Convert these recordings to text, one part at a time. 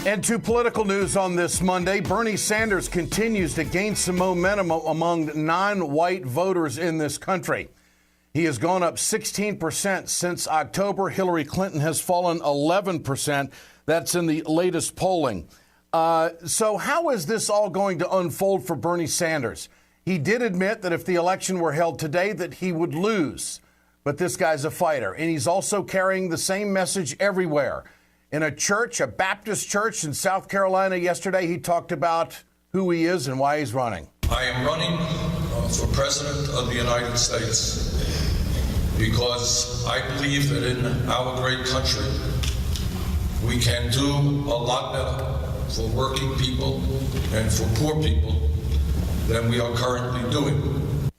And to political news on this Monday, Bernie Sanders continues to gain some momentum among non-white voters in this country. He has gone up 16% since October. Hillary Clinton has fallen 11%. That's in the latest polling. So how is this all going to unfold for Bernie Sanders? He did admit that if the election were held today, that he would lose. But this guy's a fighter, and he's also carrying the same message everywhere. In a church, a Baptist church in South Carolina yesterday, he talked about who he is and why he's running. I am running for President of the United States because I believe that in our great country, we can do a lot better for working people and for poor people than we are currently doing.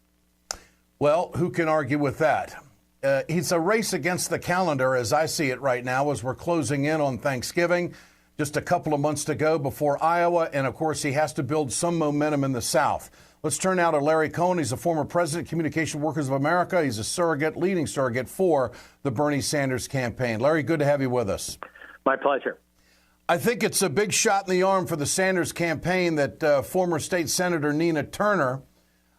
Well, who can argue with that? It's a race against the calendar, as I see it right now, as we're closing in on Thanksgiving, just a couple of months to go before Iowa. And, of course, he has to build some momentum in the South. Let's turn now to Larry Cohen. He's a former president of Communication Workers of America. He's a leading surrogate for the Bernie Sanders campaign. Larry, good to have you with us. My pleasure. I think it's a big shot in the arm for the Sanders campaign that former state senator Nina Turner,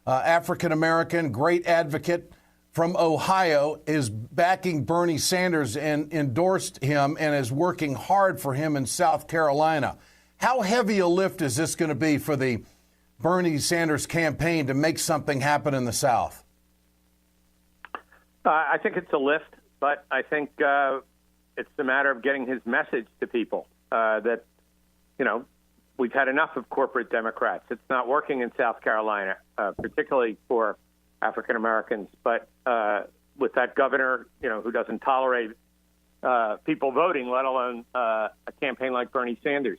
African-American, great advocate from Ohio, is backing Bernie Sanders and endorsed him and is working hard for him in South Carolina. How heavy a lift is this going to be for the Bernie Sanders campaign to make something happen in the South? I think it's a lift, but I think it's a matter of getting his message to people that, you know, we've had enough of corporate Democrats. It's not working in South Carolina, particularly for African Americans, but with that governor, you know, who doesn't tolerate people voting, let alone a campaign like Bernie Sanders.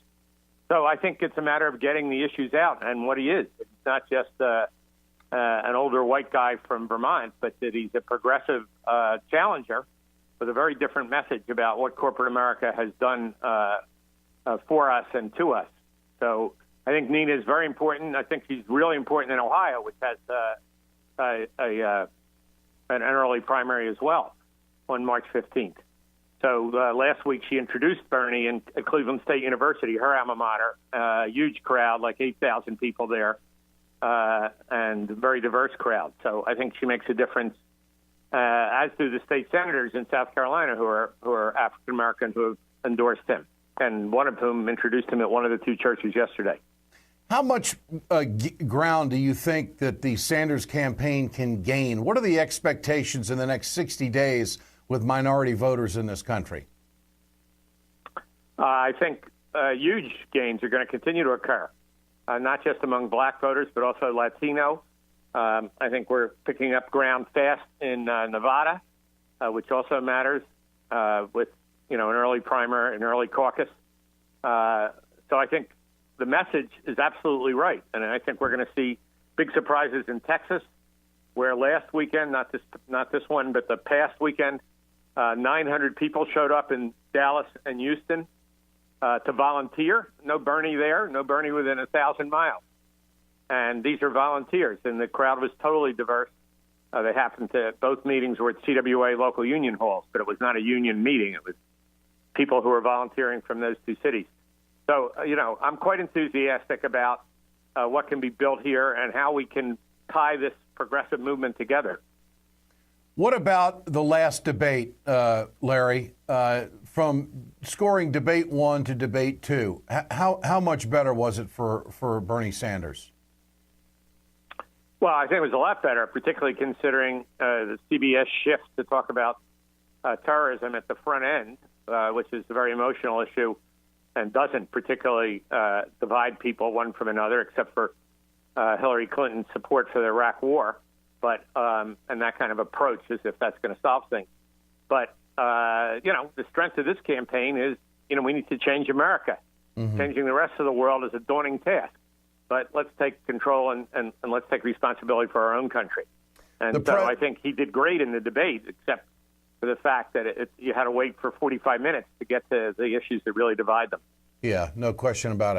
So I think it's a matter of getting the issues out and what he is. It's not just an older white guy from Vermont, but that he's a progressive challenger with a very different message about what corporate America has done for us and to us. So I think Nina is very important. I think she's really important in Ohio, which has an early primary as well on March 15th. So last week she introduced Bernie at Cleveland State University, her alma mater, a huge crowd, like 8,000 people there, and a very diverse crowd. So I think she makes a difference, as do the state senators in South Carolina who are African-American who have endorsed him, and one of whom introduced him at one of the two churches yesterday. How much ground do you think that the Sanders campaign can gain? What are the expectations in the next 60 days with minority voters in this country? I think huge gains are going to continue to occur, not just among black voters, but also Latino. I think we're picking up ground fast in Nevada, which also matters with, you know, an early primary, an early caucus. So I think the message is absolutely right. And I think we're going to see big surprises in Texas, where last weekend, not this one, but the past weekend, 900 people showed up in Dallas and Houston to volunteer. No Bernie there, no Bernie within 1,000 miles. And these are volunteers, and the crowd was totally diverse. They happened to, both meetings were at CWA local union halls, but it was not a union meeting. It was people who were volunteering from those two cities. So, you know, I'm quite enthusiastic about what can be built here and how we can tie this progressive movement together. What about the last debate, Larry, from scoring debate 1 to debate 2? How much better was it for Bernie Sanders? Well, I think it was a lot better, particularly considering the CBS shift to talk about terrorism at the front end, which is a very emotional issue and doesn't particularly divide people one from another, except for Hillary Clinton's support for the Iraq War, but and that kind of approach, as if that's going to solve things. But, you know, the strength of this campaign is, you know, we need to change America. Mm-hmm. Changing the rest of the world is a daunting task. But let's take control and let's take responsibility for our own country. And so I think he did great in the debate, except for the fact that you had to wait for 45 minutes to get to the issues that really divide them. Yeah, no question about it.